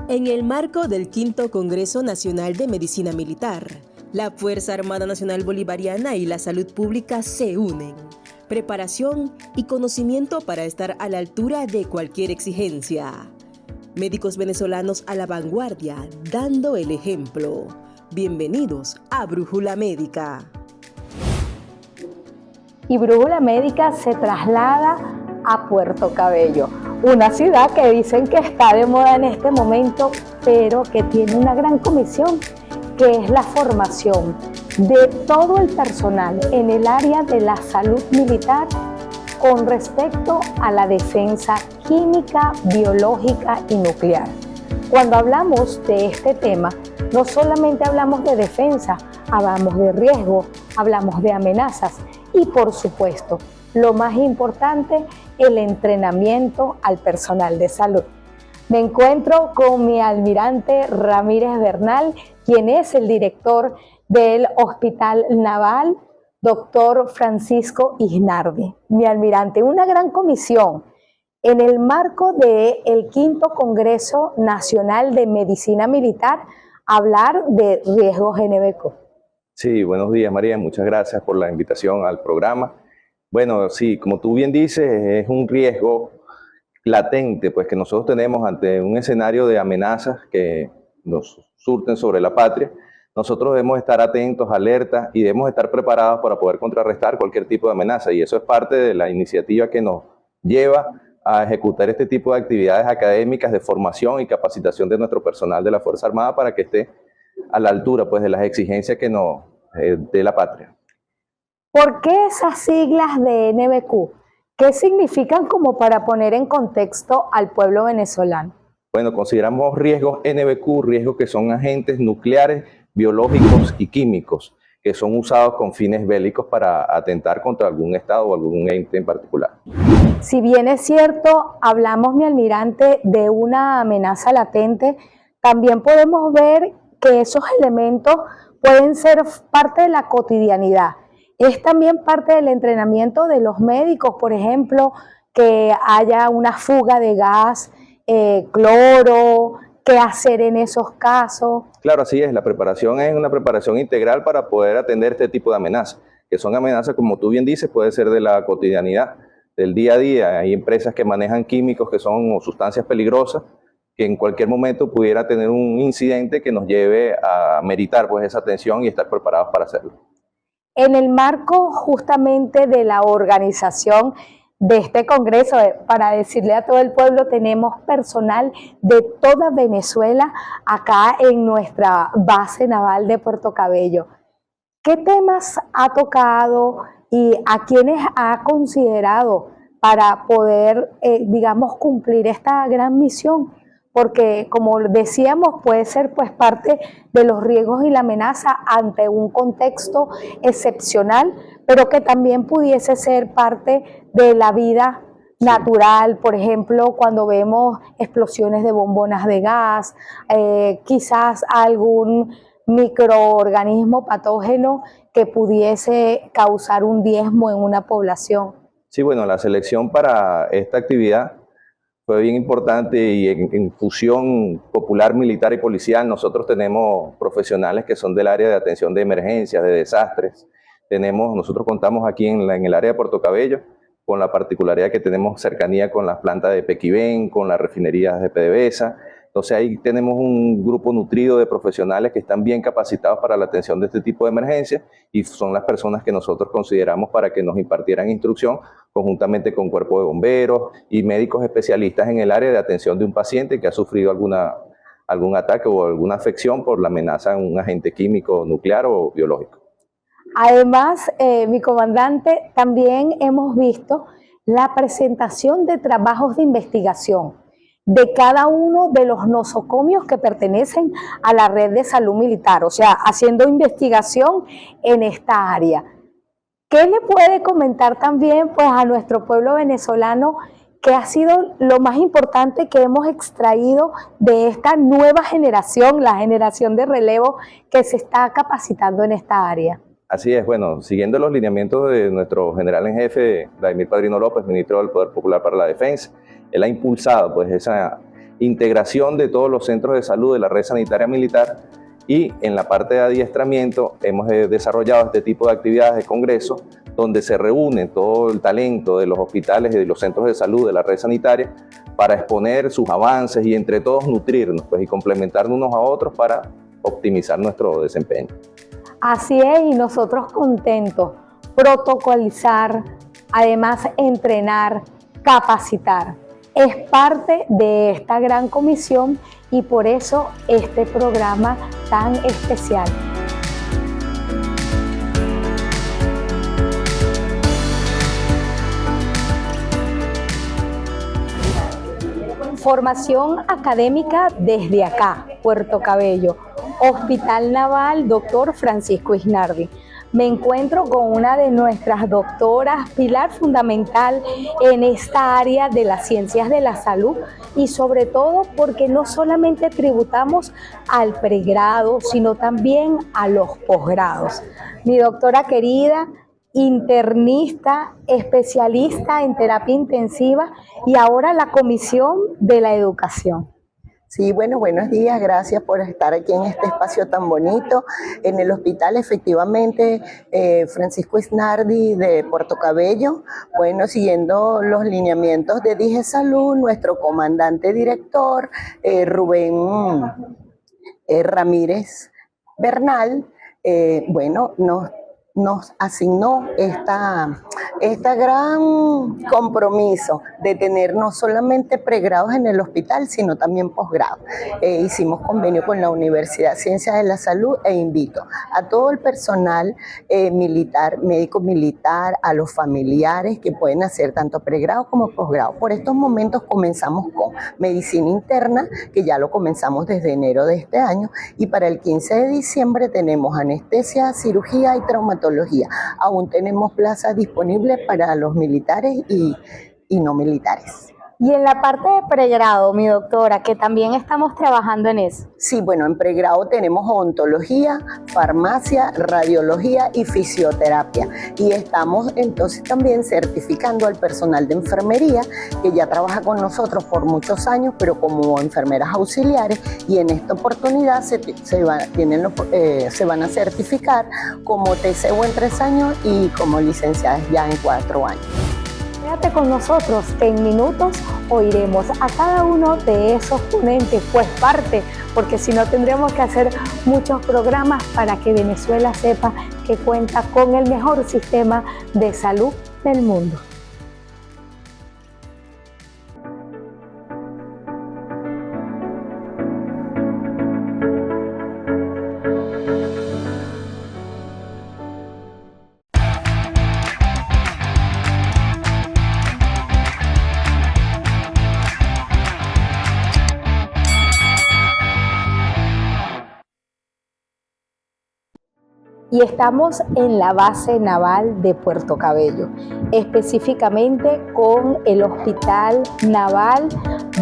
En el marco del V Congreso Nacional de Medicina Militar, la Fuerza Armada Nacional Bolivariana y la salud pública se unen. Preparación y conocimiento para estar a la altura de cualquier exigencia. Médicos venezolanos a la vanguardia, dando el ejemplo. Bienvenidos a Brújula Médica. Y Brújula Médica se traslada a Puerto Cabello, una ciudad que dicen que está de moda en este momento, pero que tiene una gran comisión, que es la formación de todo el personal en el área de la salud militar con respecto a la defensa química, biológica y nuclear. Cuando hablamos de este tema, no solamente hablamos de defensa, hablamos de riesgo, hablamos de amenazas y, por supuesto, lo más importante, el entrenamiento al personal de salud. Me encuentro con mi almirante Ramírez Bernal, quien es el director del Hospital Naval, doctor Francisco Isnardi. Mi almirante, una gran comisión en el marco del V Congreso Nacional de Medicina Militar, hablar de riesgos NBQ. Sí, buenos días María, muchas gracias por la invitación al programa. Bueno, sí, como tú bien dices, es un riesgo latente pues, que nosotros tenemos ante un escenario de amenazas que nos surten sobre la patria. Nosotros debemos estar atentos, alertas y debemos estar preparados para poder contrarrestar cualquier tipo de amenaza. Y eso es parte de la iniciativa que nos lleva a ejecutar este tipo de actividades académicas de formación y capacitación de nuestro personal de la Fuerza Armada para que esté a la altura pues, de las exigencias que nos de la patria. ¿Por qué esas siglas de NBQ? ¿Qué significan como para poner en contexto al pueblo venezolano? Bueno, consideramos riesgos NBQ, riesgos que son agentes nucleares, biológicos y químicos, que son usados con fines bélicos para atentar contra algún estado o algún ente en particular. Si bien es cierto, hablamos, mi almirante, de una amenaza latente, también podemos ver que esos elementos pueden ser parte de la cotidianidad. Es también parte del entrenamiento de los médicos, por ejemplo, que haya una fuga de gas, cloro, qué hacer en esos casos. Claro, así es. La preparación es una preparación integral para poder atender este tipo de amenazas, que son amenazas, como tú bien dices, puede ser de la cotidianidad, del día a día. Hay empresas que manejan químicos que son sustancias peligrosas, que en cualquier momento pudiera tener un incidente que nos lleve a meritar pues, esa atención y estar preparados para hacerlo. En el marco justamente de la organización de este congreso, para decirle a todo el pueblo, tenemos personal de toda Venezuela acá en nuestra base naval de Puerto Cabello. ¿Qué temas ha tocado y a quiénes ha considerado para poder, digamos, cumplir esta gran misión? Porque, como decíamos, puede ser pues parte de los riesgos y la amenaza ante un contexto excepcional, pero que también pudiese ser parte de la vida natural, por ejemplo, cuando vemos explosiones de bombonas de gas, quizás algún microorganismo patógeno que pudiese causar un diezmo en una población. Sí, bueno, la selección para esta actividad fue bien importante y en fusión popular, militar y policial nosotros tenemos profesionales que son del área de atención de emergencias, de desastres. Nosotros contamos aquí en el área de Puerto Cabello con la particularidad que tenemos cercanía con las plantas de Pequibén, con las refinerías de PDVSA. Entonces ahí tenemos un grupo nutrido de profesionales que están bien capacitados para la atención de este tipo de emergencias y son las personas que nosotros consideramos para que nos impartieran instrucción conjuntamente con cuerpo de bomberos y médicos especialistas en el área de atención de un paciente que ha sufrido algún ataque o alguna afección por la amenaza de un agente químico, nuclear o biológico. Además, mi comandante, también hemos visto la presentación de trabajos de investigación de cada uno de los nosocomios que pertenecen a la red de salud militar, o sea, haciendo investigación en esta área. ¿Qué le puede comentar también pues, a nuestro pueblo venezolano que ha sido lo más importante que hemos extraído de esta nueva generación, la generación de relevo que se está capacitando en esta área? Así es, bueno, siguiendo los lineamientos de nuestro general en jefe, Vladimir Padrino López, ministro del Poder Popular para la Defensa, él ha impulsado pues, integración de todos los centros de salud de la red sanitaria militar, y en la parte de adiestramiento hemos desarrollado este tipo de actividades de congreso donde se reúne todo el talento de los hospitales y de los centros de salud de la red sanitaria para exponer sus avances y entre todos nutrirnos pues, y complementarnos unos a otros para optimizar nuestro desempeño. Así es, y nosotros contentos, protocolizar, además entrenar, capacitar. Es parte de esta gran comisión y por eso este programa tan especial. Formación académica desde acá, Puerto Cabello, Hospital Naval Dr. Francisco Isnardi. Me encuentro con una de nuestras doctoras, pilar fundamental en esta área de las ciencias de la salud y sobre todo porque no solamente tributamos al pregrado, sino también a los posgrados. Mi doctora querida, internista, especialista en terapia intensiva y ahora la Comisión de la Educación. Sí, bueno, buenos días, gracias por estar aquí en este espacio tan bonito. En el hospital, efectivamente, Francisco Isnardi de Puerto Cabello, bueno, siguiendo los lineamientos de DIGESalud, nuestro comandante director, Rubén Ramírez Bernal, bueno, nos asignó esta gran compromiso de tener no solamente pregrados en el hospital, sino también posgrados. Hicimos convenio con la Universidad de Ciencias de la Salud e invito a todo el personal militar, médico militar, a los familiares que pueden hacer tanto pregrado como posgrado. Por estos momentos comenzamos con medicina interna, que ya lo comenzamos desde enero de este año, y para el 15 de diciembre tenemos anestesia, cirugía y traumatología. Aún tenemos plazas disponibles para los militares y no militares. Y en la parte de pregrado, mi doctora, que también estamos trabajando en eso. Sí, bueno, en pregrado tenemos odontología, farmacia, radiología y fisioterapia. Y estamos entonces también certificando al personal de enfermería, que ya trabaja con nosotros por muchos años, pero como enfermeras auxiliares, y en esta oportunidad se van a certificar como TCU en 3 años y como licenciadas ya en 4 años. Quédate con nosotros, que en minutos oiremos a cada uno de esos ponentes, pues parte, porque si no tendremos que hacer muchos programas para que Venezuela sepa que cuenta con el mejor sistema de salud del mundo. Y estamos en la base naval de Puerto Cabello, específicamente con el Hospital Naval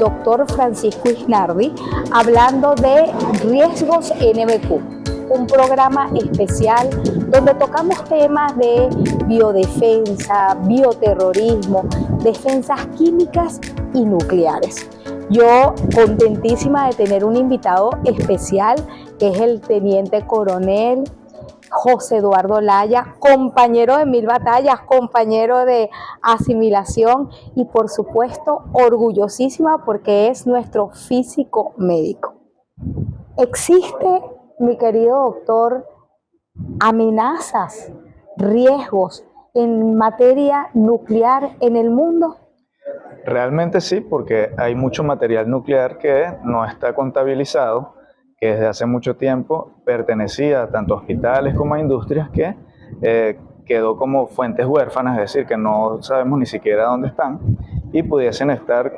Dr. Francisco Isnardi, hablando de Riesgos NBQ, un programa especial donde tocamos temas de biodefensa, bioterrorismo, defensas químicas y nucleares. Yo contentísima de tener un invitado especial, que es el Teniente Coronel José Eduardo Laya, compañero de 1000 batallas, compañero de asimilación y por supuesto orgullosísima porque es nuestro físico médico. ¿Existe, mi querido doctor, amenazas, riesgos en materia nuclear en el mundo? Realmente sí, porque hay mucho material nuclear que no está contabilizado, que desde hace mucho tiempo pertenecía tanto a hospitales como a industrias, que quedó como fuentes huérfanas, es decir, que no sabemos ni siquiera dónde están y pudiesen estar,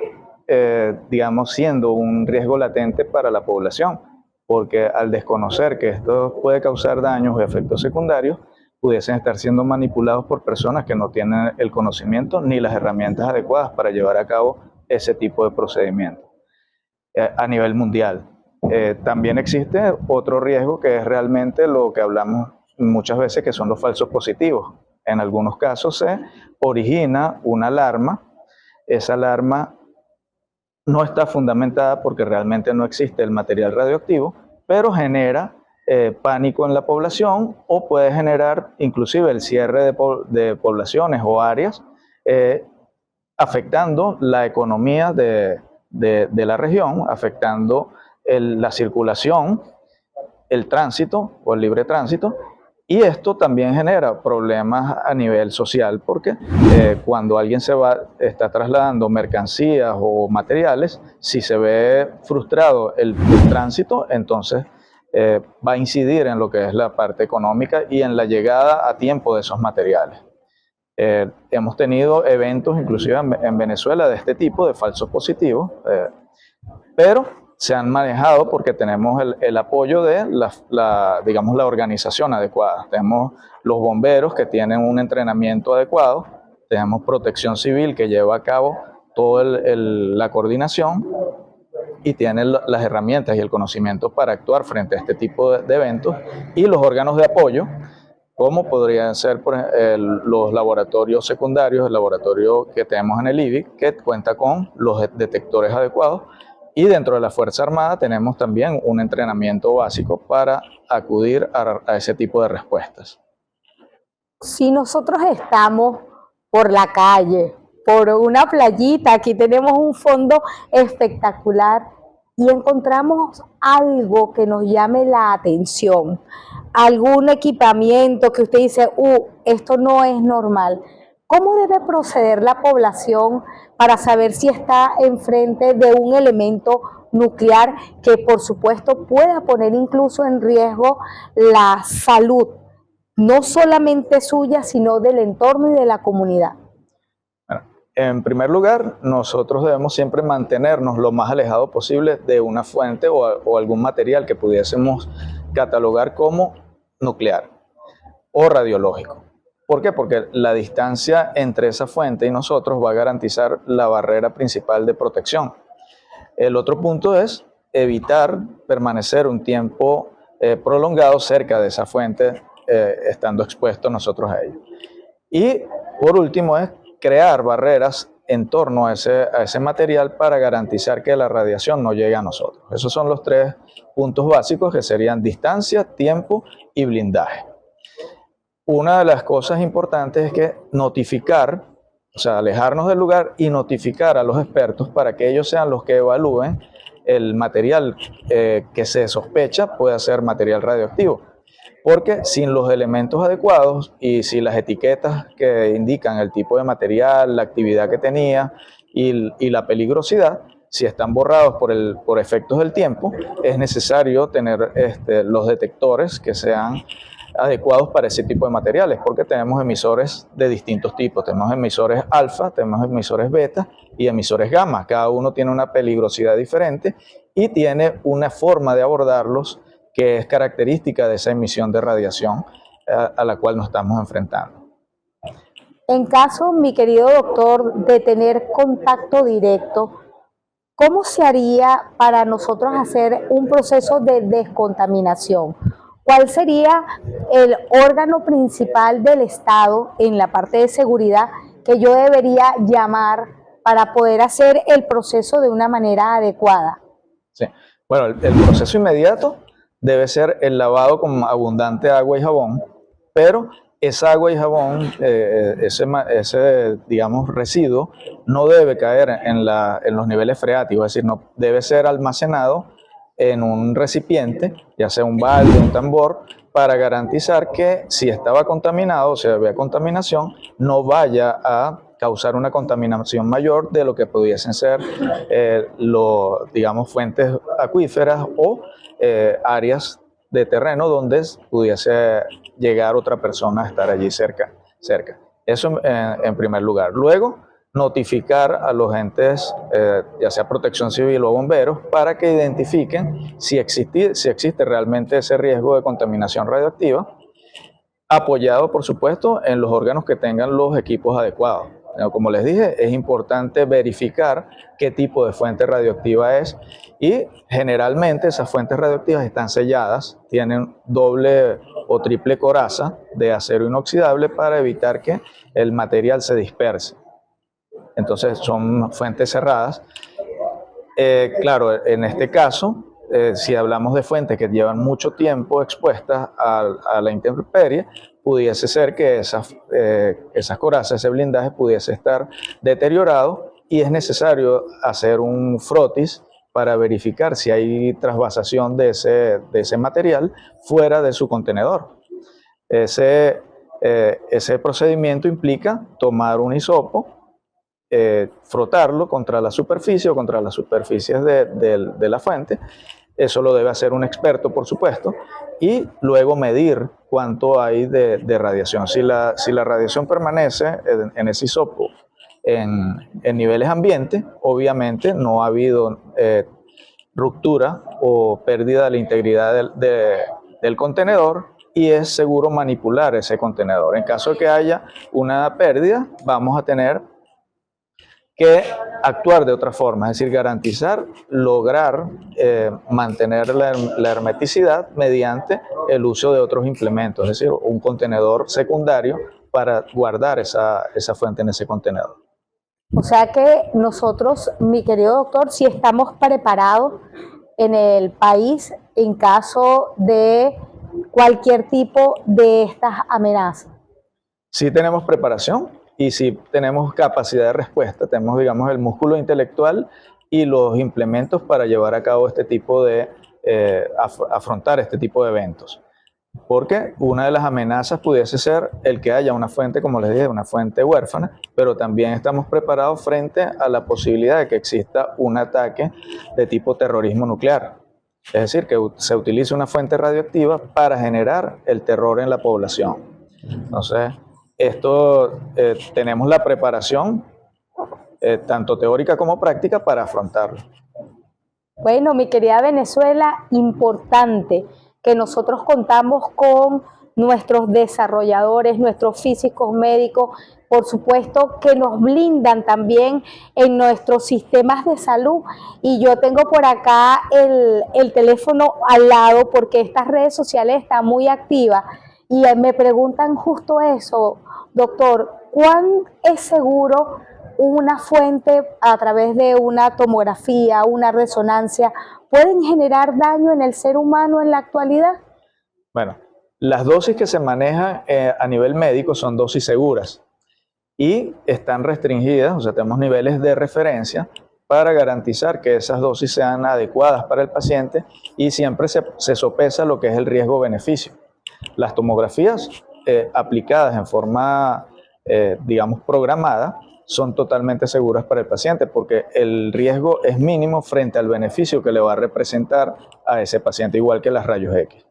digamos, siendo un riesgo latente para la población, porque al desconocer que esto puede causar daños o efectos secundarios, pudiesen estar siendo manipulados por personas que no tienen el conocimiento ni las herramientas adecuadas para llevar a cabo ese tipo de procedimientos a nivel mundial. También existe otro riesgo, que es realmente lo que hablamos muchas veces, que son los falsos positivos. En algunos casos se origina una alarma, esa alarma no está fundamentada porque realmente no existe el material radioactivo, pero genera pánico en la población o puede generar inclusive el cierre de poblaciones o áreas, afectando la economía de la región, afectando la circulación, el tránsito o el libre tránsito. Y esto también genera problemas a nivel social porque cuando alguien está trasladando mercancías o materiales, si se ve frustrado el tránsito, entonces va a incidir en lo que es la parte económica y en la llegada a tiempo de esos materiales. Hemos tenido eventos inclusive en Venezuela de este tipo, de falsos positivos, pero se han manejado porque tenemos el apoyo de digamos, la organización adecuada. Tenemos los bomberos que tienen un entrenamiento adecuado, tenemos protección civil que lleva a cabo toda la coordinación y tienen las herramientas y el conocimiento para actuar frente a este tipo de eventos, y los órganos de apoyo, como podrían ser los laboratorios secundarios, el laboratorio que tenemos en el IBIC, que cuenta con los detectores adecuados, y dentro de la Fuerza Armada tenemos también un entrenamiento básico para acudir a ese tipo de respuestas. Si nosotros estamos por la calle, por una playita, aquí tenemos un fondo espectacular y encontramos algo que nos llame la atención, algún equipamiento que usted dice, esto no es normal. ¿Cómo debe proceder la población para saber si está enfrente de un elemento nuclear que, por supuesto, pueda poner incluso en riesgo la salud, no solamente suya, sino del entorno y de la comunidad? Bueno, en primer lugar, nosotros debemos siempre mantenernos lo más alejado posible de una fuente o algún material que pudiésemos catalogar como nuclear o radiológico. ¿Por qué? Porque la distancia entre esa fuente y nosotros va a garantizar la barrera principal de protección. El otro punto es evitar permanecer un tiempo prolongado cerca de esa fuente, estando expuestos nosotros a ello. Y por último es crear barreras en torno a ese material para garantizar que la radiación no llegue a nosotros. Esos son los 3 puntos básicos, que serían distancia, tiempo y blindaje. Una de las cosas importantes es que notificar, o sea, alejarnos del lugar y notificar a los expertos para que ellos sean los que evalúen el material que se sospecha puede ser material radioactivo. Porque sin los elementos adecuados y sin las etiquetas que indican el tipo de material, la actividad que tenía y la peligrosidad, si están borrados por efectos del tiempo, es necesario tener los detectores que sean adecuados para ese tipo de materiales, porque tenemos emisores de distintos tipos. Tenemos emisores alfa, tenemos emisores beta y emisores gamma. Cada uno tiene una peligrosidad diferente y tiene una forma de abordarlos que es característica de esa emisión de radiación a la cual nos estamos enfrentando. En caso, mi querido doctor, de tener contacto directo, ¿cómo se haría para nosotros hacer un proceso de descontaminación? ¿Cuál sería el órgano principal del Estado en la parte de seguridad que yo debería llamar para poder hacer el proceso de una manera adecuada? Sí. Bueno, el proceso inmediato debe ser el lavado con abundante agua y jabón, pero esa agua y jabón, ese digamos, residuo, no debe caer en los niveles freáticos, es decir, no debe ser almacenado en un recipiente, ya sea un balde, un tambor, para garantizar que si estaba contaminado, o si había contaminación, no vaya a causar una contaminación mayor de lo que pudiesen ser, digamos, fuentes acuíferas o áreas de terreno donde pudiese llegar otra persona a estar allí cerca. Eso en primer lugar. Luego, notificar a los entes, ya sea protección civil o bomberos, para que identifiquen si existe realmente ese riesgo de contaminación radioactiva, apoyado, por supuesto, en los órganos que tengan los equipos adecuados. Como les dije, es importante verificar qué tipo de fuente radioactiva es, y generalmente esas fuentes radioactivas están selladas, tienen doble o triple coraza de acero inoxidable para evitar que el material se disperse. Entonces son fuentes cerradas. Claro, en este caso, si hablamos de fuentes que llevan mucho tiempo expuestas a la intemperie, pudiese ser que esas corazas, ese blindaje pudiese estar deteriorado y es necesario hacer un frotis para verificar si hay trasvasación de ese material fuera de su contenedor. Ese procedimiento implica tomar un hisopo, frotarlo contra la superficie o contra las superficies de la fuente. Eso lo debe hacer un experto, por supuesto, y luego medir cuánto hay de radiación. Si la radiación permanece en ese hisopo en niveles ambientes, obviamente no ha habido ruptura o pérdida de la integridad del contenedor y es seguro manipular ese contenedor. En caso de que haya una pérdida, vamos a tener que actuar de otra forma, es decir, garantizar, lograr mantener la hermeticidad mediante el uso de otros implementos, es decir, un contenedor secundario para guardar esa fuente en ese contenedor. O sea que nosotros, mi querido doctor, sí estamos preparados en el país en caso de cualquier tipo de estas amenazas. Sí tenemos preparación y sí tenemos capacidad de respuesta, tenemos, digamos, el músculo intelectual y los implementos para llevar a cabo este tipo de, afrontar este tipo de eventos. Porque una de las amenazas pudiese ser el que haya una fuente, como les dije, una fuente huérfana, pero también estamos preparados frente a la posibilidad de que exista un ataque de tipo terrorismo nuclear. Es decir, que se utilice una fuente radioactiva para generar el terror en la población. Entonces, esto tenemos la preparación, tanto teórica como práctica, para afrontarlo. Bueno, mi querida Venezuela, importante que nosotros contamos con nuestros desarrolladores, nuestros físicos médicos, por supuesto que nos blindan también en nuestros sistemas de salud. Y yo tengo por acá el teléfono al lado porque estas redes sociales están muy activas y me preguntan justo eso, doctor, ¿cuán es seguro una fuente a través de una tomografía, una resonancia, pueden generar daño en el ser humano en la actualidad? Bueno, las dosis que se manejan a nivel médico son dosis seguras y están restringidas, o sea, tenemos niveles de referencia para garantizar que esas dosis sean adecuadas para el paciente y siempre se sopesa lo que es el riesgo-beneficio. Las tomografías aplicadas en forma, digamos, programada, son totalmente seguras para el paciente porque el riesgo es mínimo frente al beneficio que le va a representar a ese paciente, igual que las rayos X.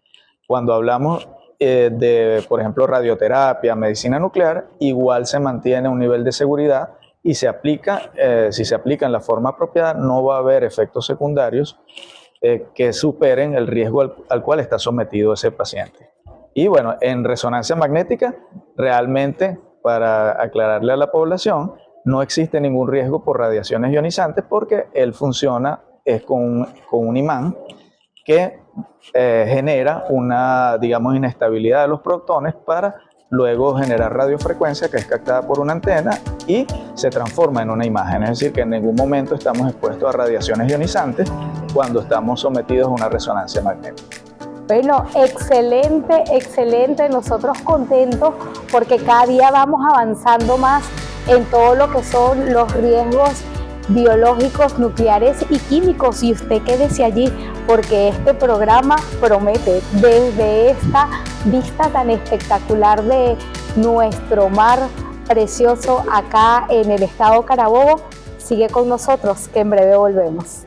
Cuando hablamos de, por ejemplo, radioterapia, medicina nuclear, igual se mantiene un nivel de seguridad y se aplica, si se aplica en la forma apropiada, no va a haber efectos secundarios que superen el riesgo al cual está sometido ese paciente. Y bueno, en resonancia magnética, realmente, para aclararle a la población, no existe ningún riesgo por radiaciones ionizantes porque él funciona con un imán que genera una, digamos, inestabilidad de los protones para luego generar radiofrecuencia que es captada por una antena y se transforma en una imagen. Es decir, que en ningún momento estamos expuestos a radiaciones ionizantes cuando estamos sometidos a una resonancia magnética. Bueno, excelente, excelente. Nosotros contentos porque cada día vamos avanzando más en todo lo que son los riesgos biológicos, nucleares y químicos. Y usted quédese allí porque este programa promete desde esta vista tan espectacular de nuestro mar precioso acá en el estado Carabobo. Sigue con nosotros que en breve volvemos.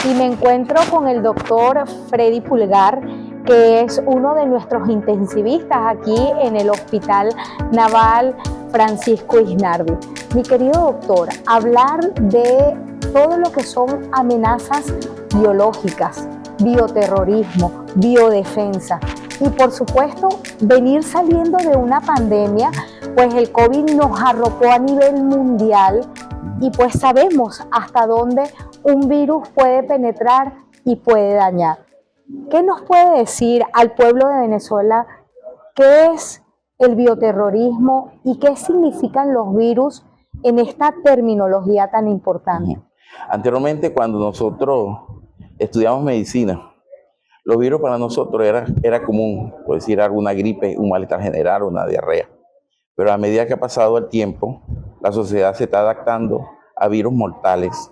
Y me encuentro con el doctor Freddy Pulgar, que es uno de nuestros intensivistas aquí en el Hospital Naval Francisco Isnardi. Mi querido doctor, hablar de todo lo que son amenazas biológicas, bioterrorismo, biodefensa, y por supuesto venir saliendo de una pandemia, pues el COVID nos arropó a nivel mundial y pues sabemos hasta dónde un virus puede penetrar y puede dañar. ¿Qué nos puede decir al pueblo de Venezuela qué es el bioterrorismo y qué significan los virus en esta terminología tan importante? Anteriormente, cuando nosotros estudiamos medicina, los virus para nosotros era común, por decir alguna gripe, un malestar general, una diarrea. Pero a medida que ha pasado el tiempo, la sociedad se está adaptando a virus mortales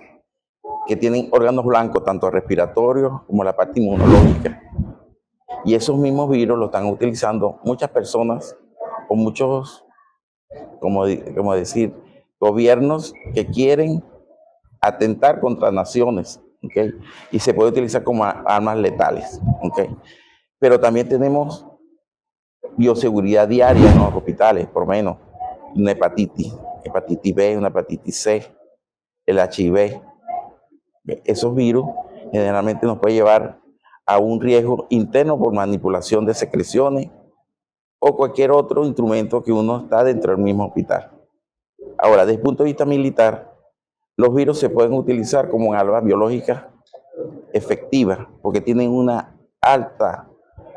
que tienen órganos blancos, tanto respiratorios como la parte inmunológica. Y esos mismos virus los están utilizando muchas personas o muchos, como decir, gobiernos que quieren atentar contra naciones, ¿okay? Y se puede utilizar como armas letales, ¿okay? Pero también tenemos bioseguridad diaria en los hospitales, por lo menos una hepatitis B, una hepatitis C, el HIV. Esos virus generalmente nos pueden llevar a un riesgo interno por manipulación de secreciones o cualquier otro instrumento que uno está dentro del mismo hospital. Ahora, desde el punto de vista militar, los virus se pueden utilizar como armas biológicas efectivas porque tienen una alta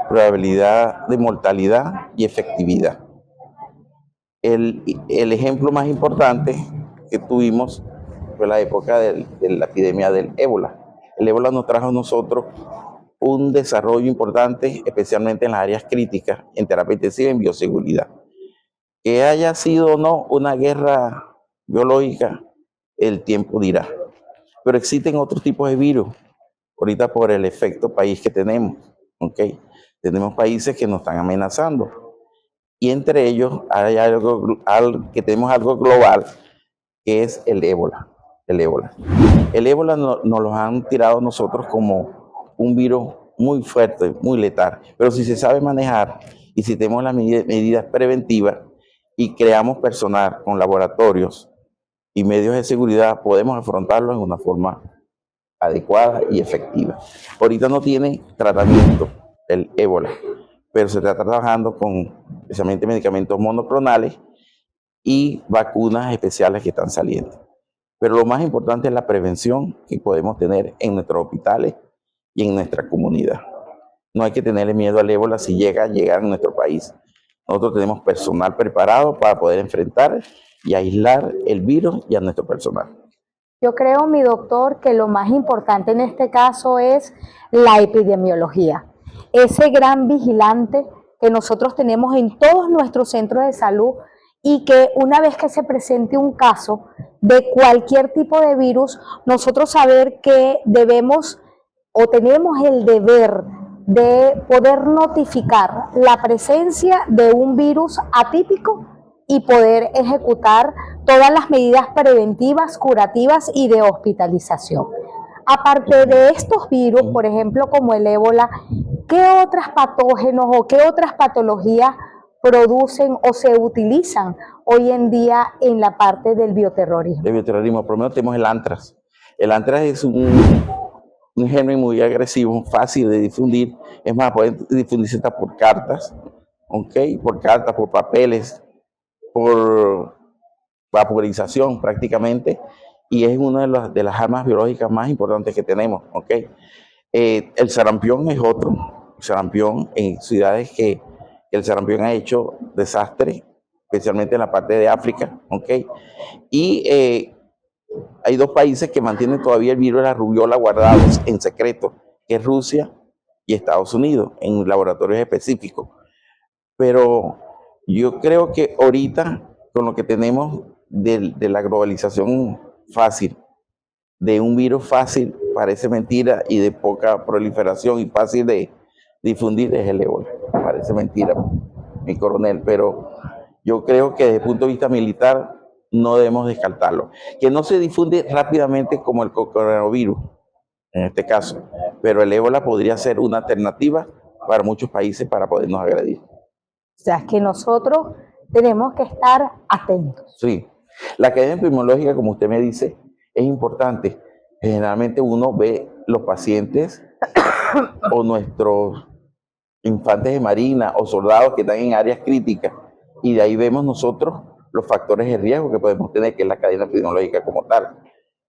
probabilidad de mortalidad y efectividad. El ejemplo más importante que tuvimos fue la época de la epidemia del ébola. El ébola nos trajo a nosotros un desarrollo importante, especialmente en las áreas críticas, en terapia intensiva y en bioseguridad. Que haya sido o no una guerra biológica, el tiempo dirá. Pero existen otros tipos de virus, ahorita por el efecto país que tenemos, ¿ok? Tenemos países que nos están amenazando. Y entre ellos hay tenemos algo global, que es el ébola. El ébola nos lo han tirado nosotros como un virus muy fuerte, muy letal. Pero si se sabe manejar y si tenemos las medidas preventivas y creamos personal con laboratorios y medios de seguridad, podemos afrontarlo en una forma adecuada y efectiva. Ahorita no tiene tratamiento el ébola, pero se está trabajando con especialmente medicamentos monoclonales y vacunas especiales que están saliendo. Pero lo más importante es la prevención que podemos tener en nuestros hospitales y en nuestra comunidad. No hay que tenerle miedo al ébola si llega a llegar a nuestro país. Nosotros tenemos personal preparado para poder enfrentar y aislar el virus y a nuestro personal. Yo creo, mi doctor, que lo más importante en este caso es la epidemiología. Ese gran vigilante que nosotros tenemos en todos nuestros centros de salud y que una vez que se presente un caso de cualquier tipo de virus, nosotros saber que debemos o tenemos el deber de poder notificar la presencia de un virus atípico y poder ejecutar todas las medidas preventivas, curativas y de hospitalización. Aparte de estos virus, por ejemplo, como el ébola, ¿qué otros patógenos o qué otras patologías producen o se utilizan hoy en día en la parte del bioterrorismo? El bioterrorismo, por lo menos tenemos el antrax. El antrax es un germen muy agresivo, fácil de difundir. Es más, puede difundirse hasta por cartas, ¿ok? Por cartas, por papeles, por vaporización prácticamente. Y es una de las armas biológicas más importantes que tenemos, ¿ok? El sarampión es otro. El sarampión en ciudades que el sarampión ha hecho desastres, especialmente en la parte de África, ¿ok? Y hay dos países que mantienen todavía el virus de la rubiola guardados en secreto, que es Rusia y Estados Unidos, en laboratorios específicos. Pero yo creo que ahorita, con lo que tenemos de la globalización fácil, de un virus fácil, parece mentira, y de poca proliferación y fácil de difundir, es el ébola. Parece mentira, mi coronel, pero yo creo que desde el punto de vista militar no debemos descartarlo. Que no se difunde rápidamente como el coronavirus, en este caso, pero el ébola podría ser una alternativa para muchos países para podernos agredir. O sea, que nosotros tenemos que estar atentos. Sí, la cadena epidemiológica, como usted me dice, es importante. Generalmente uno ve los pacientes o nuestros infantes de marina o soldados que están en áreas críticas, y de ahí vemos nosotros los factores de riesgo que podemos tener, que es la cadena epidemiológica como tal,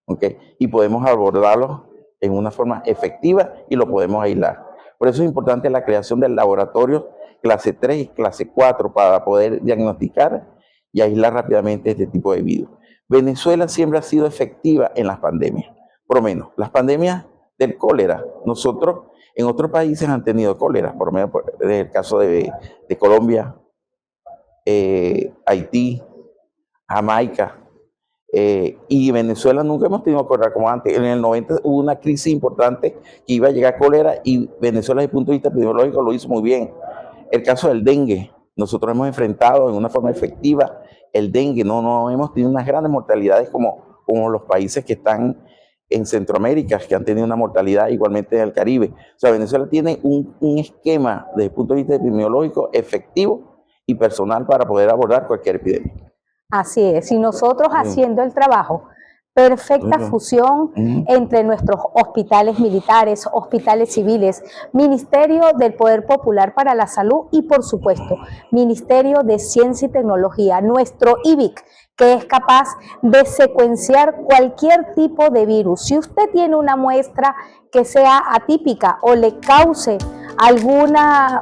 ¿okay? Y podemos abordarlos en una forma efectiva y lo podemos aislar. Por eso es importante la creación de laboratorios clase 3 y clase 4 para poder diagnosticar y aislar rápidamente este tipo de virus. Venezuela siempre ha sido efectiva en las pandemias, por lo menos las pandemias del cólera. Nosotros en otros países han tenido cólera, por lo menos desde el caso de Colombia, Haití, Jamaica, y Venezuela nunca hemos tenido cólera como antes. En el 90 hubo una crisis importante que iba a llegar cólera y Venezuela desde el punto de vista epidemiológico lo hizo muy bien. El caso del dengue, nosotros hemos enfrentado en una forma efectiva el dengue, no hemos tenido unas grandes mortalidades como los países que están en Centroamérica, que han tenido una mortalidad igualmente en el Caribe. O sea, Venezuela tiene un esquema desde el punto de vista epidemiológico efectivo y personal para poder abordar cualquier epidemia. Así es, y nosotros haciendo el trabajo, perfecta fusión entre nuestros hospitales militares, hospitales civiles, Ministerio del Poder Popular para la Salud y, por supuesto, Ministerio de Ciencia y Tecnología, nuestro IBIC, que es capaz de secuenciar cualquier tipo de virus. Si usted tiene una muestra que sea atípica o le cause alguna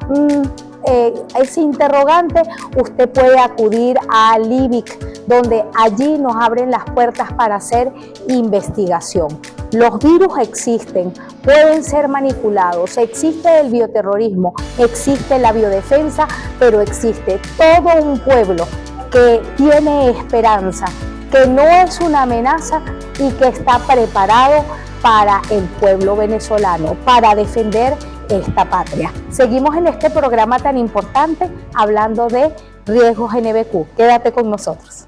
ese interrogante, usted puede acudir al IBIC, donde allí nos abren las puertas para hacer investigación. Los virus existen, pueden ser manipulados, existe el bioterrorismo, existe la biodefensa, pero existe todo un pueblo que tiene esperanza, que no es una amenaza y que está preparado para el pueblo venezolano, para defender esta patria. Seguimos en este programa tan importante hablando de riesgos NBQ. Quédate con nosotros.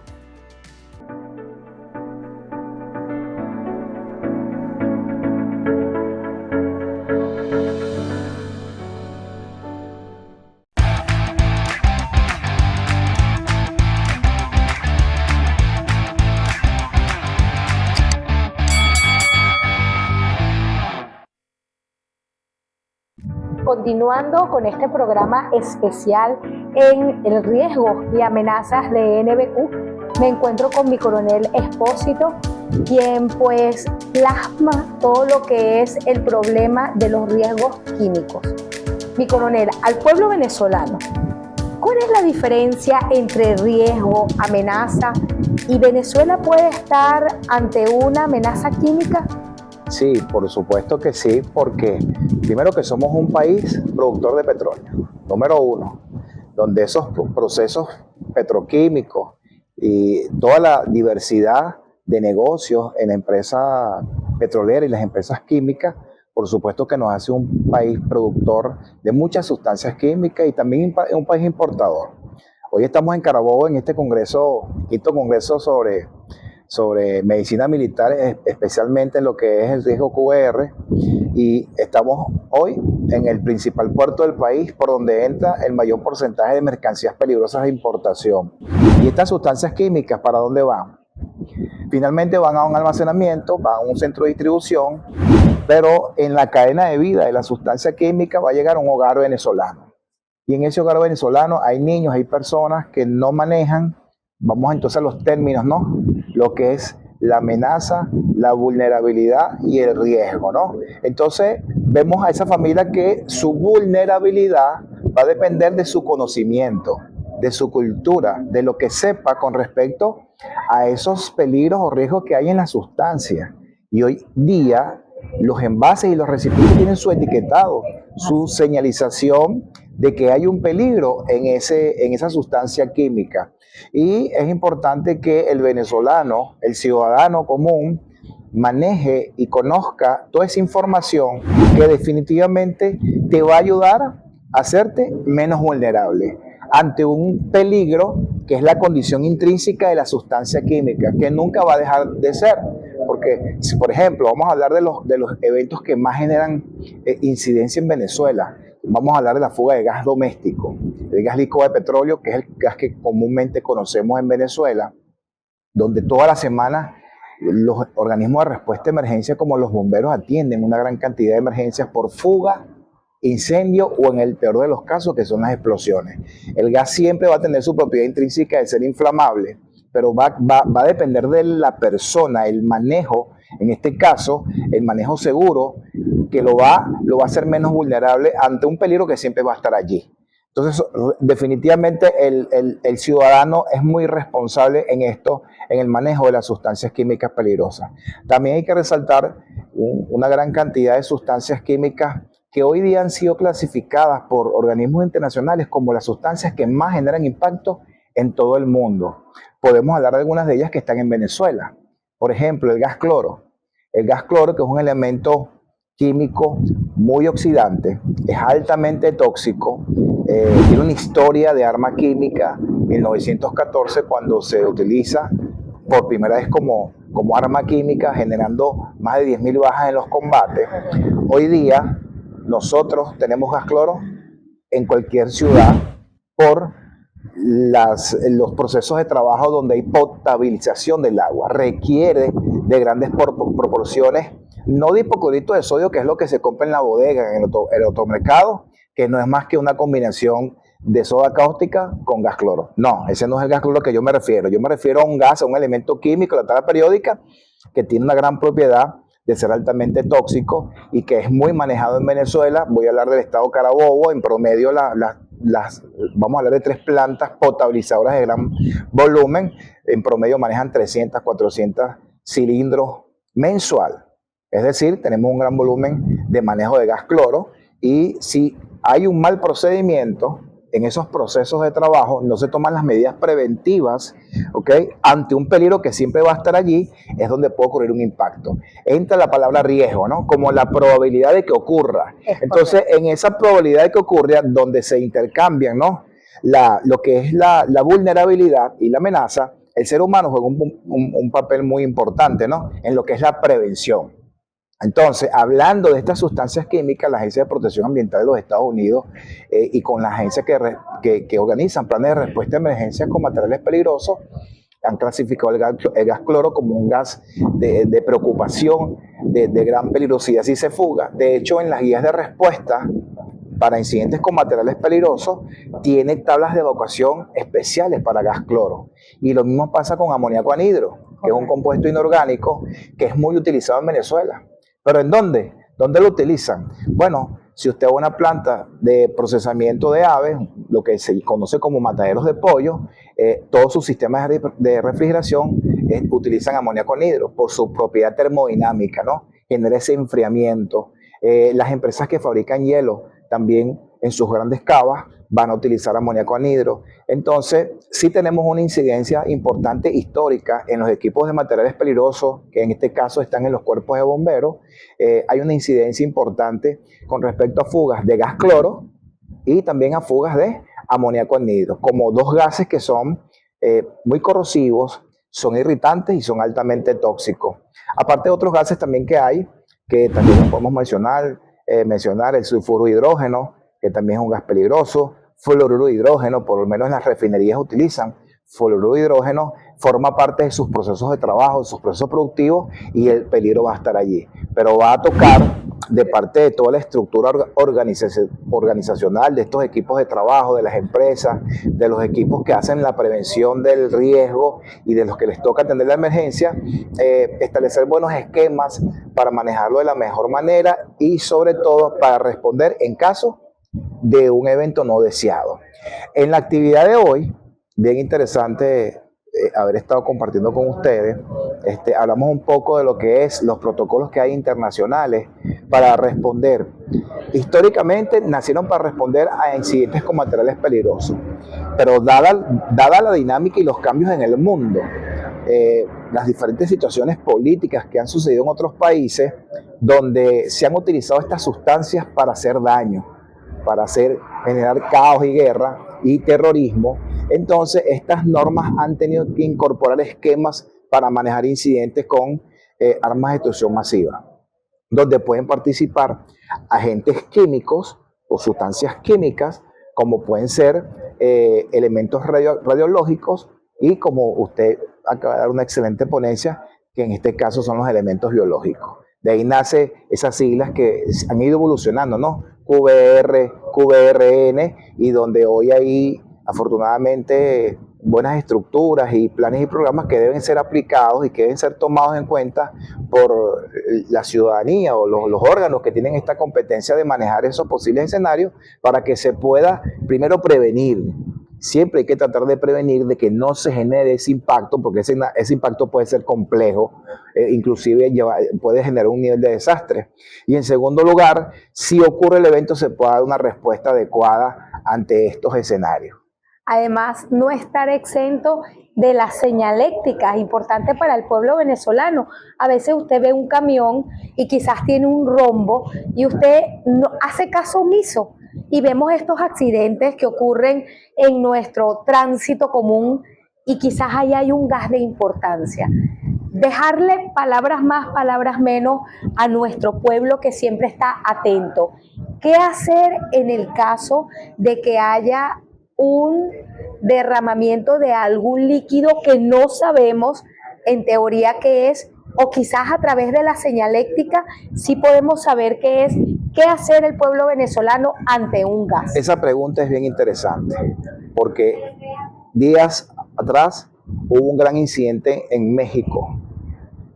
Continuando con este programa especial en el riesgo y amenazas de NBQ, me encuentro con mi coronel Expósito, quien pues plasma todo lo que es el problema de los riesgos químicos. Mi coronel, al pueblo venezolano, ¿cuál es la diferencia entre riesgo, amenaza y Venezuela puede estar ante una amenaza química? Sí, por supuesto que sí, porque primero que somos un país productor de petróleo, número uno, donde esos procesos petroquímicos y toda la diversidad de negocios en la empresa petrolera y las empresas químicas, por supuesto que nos hace un país productor de muchas sustancias químicas y también un país importador. Hoy estamos en Carabobo en este congreso, quinto congreso sobre medicina militar, especialmente en lo que es el riesgo QR, y estamos hoy en el principal puerto del país por donde entra el mayor porcentaje de mercancías peligrosas de importación. ¿Y estas sustancias químicas para dónde van? Finalmente van a un almacenamiento, van a un centro de distribución, pero en la cadena de vida de la sustancia química va a llegar a un hogar venezolano. Y en ese hogar venezolano hay niños, hay personas que no manejan, vamos entonces a los términos, ¿no? Lo que es la amenaza, la vulnerabilidad y el riesgo, ¿no? Entonces vemos a esa familia que su vulnerabilidad va a depender de su conocimiento, de su cultura, de lo que sepa con respecto a esos peligros o riesgos que hay en la sustancia. Y hoy día los envases y los recipientes tienen su etiquetado, su señalización de que hay un peligro en esa sustancia química. Y es importante que el venezolano, el ciudadano común, maneje y conozca toda esa información que definitivamente te va a ayudar a hacerte menos vulnerable ante un peligro que es la condición intrínseca de la sustancia química, que nunca va a dejar de ser. Porque, si, por ejemplo, vamos a hablar de los eventos que más generan incidencia en Venezuela. Vamos a hablar de la fuga de gas doméstico, del gas líquido de petróleo, que es el gas que comúnmente conocemos en Venezuela, donde toda la semana los organismos de respuesta de emergencia como los bomberos atienden una gran cantidad de emergencias por fuga incendio o en el peor de los casos que son las explosiones. El gas siempre va a tener su propiedad intrínseca de ser inflamable, pero va a depender de la persona, el manejo, en este caso, el manejo seguro, que lo va a hacer menos vulnerable ante un peligro que siempre va a estar allí. Entonces, definitivamente el ciudadano es muy responsable en esto, en el manejo de las sustancias químicas peligrosas. También hay que resaltar una gran cantidad de sustancias químicas que hoy día han sido clasificadas por organismos internacionales como las sustancias que más generan impacto en todo el mundo. Podemos hablar de algunas de ellas que están en Venezuela. Por ejemplo, el gas cloro. El gas cloro, que es un elemento químico muy oxidante, es altamente tóxico, tiene una historia de arma química, 1914, cuando se utiliza por primera vez como arma química, generando más de 10.000 bajas en los combates. Hoy día, nosotros tenemos gas cloro en cualquier ciudad por los procesos de trabajo donde hay potabilización del agua. Requiere de grandes proporciones, no de hipoclorito de sodio, que es lo que se compra en la bodega, en el automercado, que no es más que una combinación de soda cáustica con gas cloro. No, ese no es el gas cloro que yo me refiero. Yo me refiero a un gas, a un elemento químico de la tabla periódica que tiene una gran propiedad de ser altamente tóxico y que es muy manejado en Venezuela. Voy a hablar del estado Carabobo. En promedio, vamos a hablar de 3 plantas potabilizadoras de gran volumen. En promedio manejan 300, 400 cilindros mensual. Es decir, tenemos un gran volumen de manejo de gas cloro, y si hay un mal procedimiento en esos procesos de trabajo, no se toman las medidas preventivas, ¿okay?, ante un peligro que siempre va a estar allí, es donde puede ocurrir un impacto. Entra la palabra riesgo, ¿no?, como la probabilidad de que ocurra. Entonces, en esa probabilidad de que ocurra, donde se intercambian, ¿no?, lo que es la vulnerabilidad y la amenaza, el ser humano juega un papel muy importante, ¿no?, en lo que es la prevención. Entonces, hablando de estas sustancias químicas, la Agencia de Protección Ambiental de los Estados Unidos y con las agencias que organizan planes de respuesta a emergencias con materiales peligrosos, han clasificado el gas cloro como un gas de preocupación, de gran peligrosidad si se fuga. De hecho, en las guías de respuesta para incidentes con materiales peligrosos, tiene tablas de evacuación especiales para gas cloro. Y lo mismo pasa con amoníaco anhidro, que es un compuesto inorgánico que es muy utilizado en Venezuela. ¿Pero en dónde? ¿Dónde lo utilizan? Bueno, si usted va a una planta de procesamiento de aves, lo que se conoce como mataderos de pollo, todos sus sistemas de refrigeración utilizan amoníaco anhidro por su propiedad termodinámica, ¿no? Genera ese enfriamiento. Las empresas que fabrican hielo también en sus grandes cavas van a utilizar amoníaco anhidro. Entonces, sí tenemos una incidencia importante histórica en los equipos de materiales peligrosos, que en este caso están en los cuerpos de bomberos. Hay una incidencia importante con respecto a fugas de gas cloro y también a fugas de amoníaco anhidro, como dos gases que son muy corrosivos, son irritantes y son altamente tóxicos. Aparte de otros gases también que también podemos mencionar el sulfuro de hidrógeno, que también es un gas peligroso, fluoruro de hidrógeno, por lo menos en las refinerías utilizan fluoruro de hidrógeno, forma parte de sus procesos de trabajo, de sus procesos productivos, y el peligro va a estar allí. Pero va a tocar de parte de toda la estructura organizacional de estos equipos de trabajo, de las empresas, de los equipos que hacen la prevención del riesgo y de los que les toca atender la emergencia, establecer buenos esquemas para manejarlo de la mejor manera y sobre todo para responder en caso de un evento no deseado. En la actividad de hoy, bien interesante haber estado compartiendo con ustedes, hablamos un poco de lo que es los protocolos que hay internacionales para responder. Históricamente nacieron para responder a incidentes con materiales peligrosos, pero dada la dinámica y los cambios en el mundo, las diferentes situaciones políticas que han sucedido en otros países donde se han utilizado estas sustancias para hacer daño, para generar caos y guerra y terrorismo. Entonces, estas normas han tenido que incorporar esquemas para manejar incidentes con armas de destrucción masiva, donde pueden participar agentes químicos o sustancias químicas, como pueden ser elementos radiológicos y, como usted acaba de dar una excelente ponencia, que en este caso son los elementos biológicos. De ahí nace esas siglas que han ido evolucionando, ¿no? QBR, QBRN, y donde hoy hay afortunadamente buenas estructuras y planes y programas que deben ser aplicados y que deben ser tomados en cuenta por la ciudadanía o los órganos que tienen esta competencia de manejar esos posibles escenarios para que se pueda primero prevenir. Siempre hay que tratar de prevenir de que no se genere ese impacto, porque ese impacto puede ser complejo, inclusive puede generar un nivel de desastre. Y en segundo lugar, si ocurre el evento, se pueda dar una respuesta adecuada ante estos escenarios. Además, no estar exento de las señalécticas, importante para el pueblo venezolano. A veces usted ve un camión y quizás tiene un rombo y usted no hace caso omiso. Y vemos estos accidentes que ocurren en nuestro tránsito común y quizás ahí hay un gas de importancia. Dejarle palabras más, palabras menos a nuestro pueblo que siempre está atento. ¿Qué hacer en el caso de que haya un derramamiento de algún líquido que no sabemos en teoría qué es, o quizás a través de la señaléctica sí podemos saber qué es? ¿Qué hacer el pueblo venezolano ante un gas? Esa pregunta es bien interesante, porque días atrás hubo un gran incidente en México,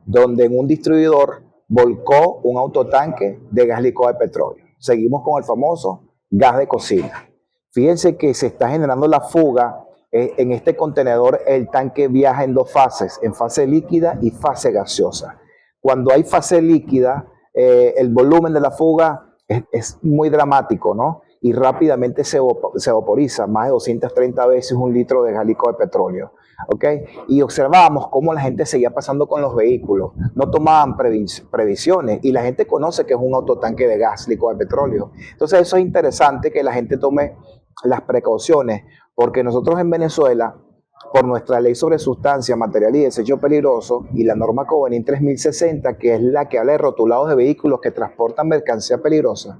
donde en un distribuidor volcó un autotanque de gas licuado de petróleo. Seguimos con el famoso gas de cocina. Fíjense que se está generando la fuga. En este contenedor el tanque viaja en dos fases, en fase líquida y fase gaseosa. Cuando hay fase líquida, el volumen de la fuga es muy dramático, ¿no? Y rápidamente se vaporiza más de 230 veces un litro de gas licuado de petróleo. ¿Ok? Y observábamos cómo la gente seguía pasando con los vehículos, no tomaban previsiones, y la gente conoce que es un autotanque de gas licuado de petróleo. Entonces eso es interesante que la gente tome las precauciones, porque nosotros en Venezuela, por nuestra ley sobre sustancias, material y desecho peligroso y la norma Covenin 3060, que es la que habla de rotulados de vehículos que transportan mercancía peligrosa,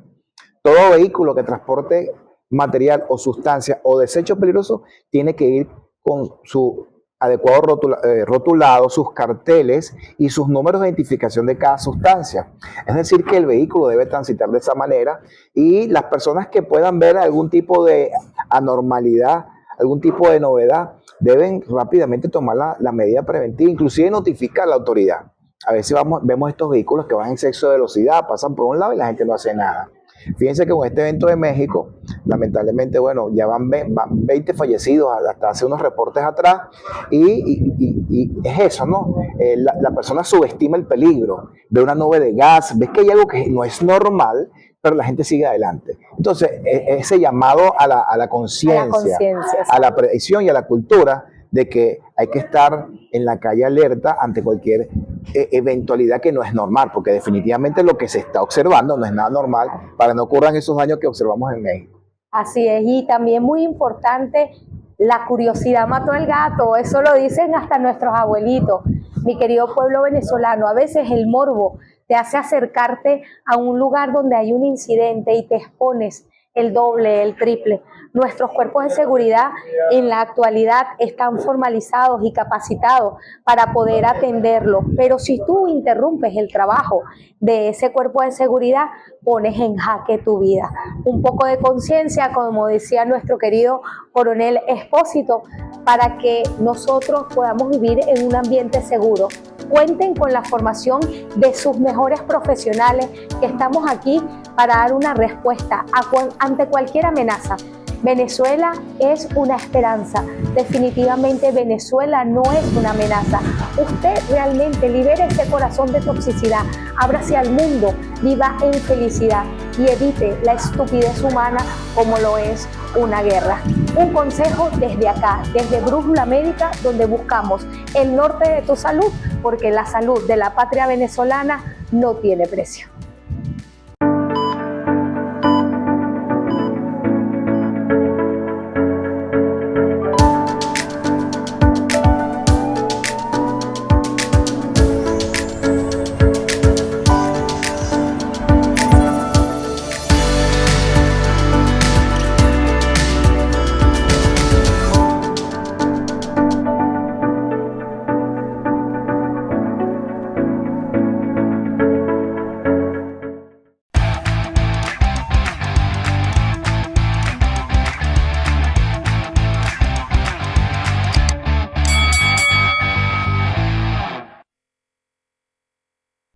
todo vehículo que transporte material o sustancia o desecho peligroso tiene que ir con su adecuado rotulado, sus carteles y sus números de identificación de cada sustancia. Es decir, que el vehículo debe transitar de esa manera, y las personas que puedan ver algún tipo de anormalidad, algún tipo de novedad, deben rápidamente tomar la medida preventiva, inclusive notificar a la autoridad. A veces vemos estos vehículos que van en exceso de velocidad, pasan por un lado y la gente no hace nada. Fíjense que con este evento de México, lamentablemente, bueno, ya van 20 fallecidos hasta hace unos reportes atrás, y es eso, ¿no? La persona subestima el peligro, ve una nube de gas, ves que hay algo que no es normal, pero la gente sigue adelante. Entonces, ese llamado a la conciencia, a la prevención y a la cultura de que hay que estar en la calle alerta ante cualquier eventualidad que no es normal, porque definitivamente lo que se está observando no es nada normal, para que no ocurran esos daños que observamos en México. Así es, y también muy importante, la curiosidad mató al gato, eso lo dicen hasta nuestros abuelitos. Mi querido pueblo venezolano, a veces el morbo te hace acercarte a un lugar donde hay un incidente y te expones el doble, el triple. Nuestros cuerpos de seguridad en la actualidad están formalizados y capacitados para poder atenderlo, pero si tú interrumpes el trabajo de ese cuerpo de seguridad, pones en jaque tu vida. Un poco de conciencia, como decía nuestro querido coronel Expósito, para que nosotros podamos vivir en un ambiente seguro. Cuenten con la formación de sus mejores profesionales, que estamos aquí para dar una respuesta ante cualquier amenaza. Venezuela es una esperanza. Definitivamente Venezuela no es una amenaza. Usted realmente libere ese corazón de toxicidad, ábrase al mundo, viva en felicidad y evite la estupidez humana como lo es una guerra. Un consejo desde acá, desde Brújula Médica, donde buscamos el norte de tu salud, porque la salud de la patria venezolana no tiene precio.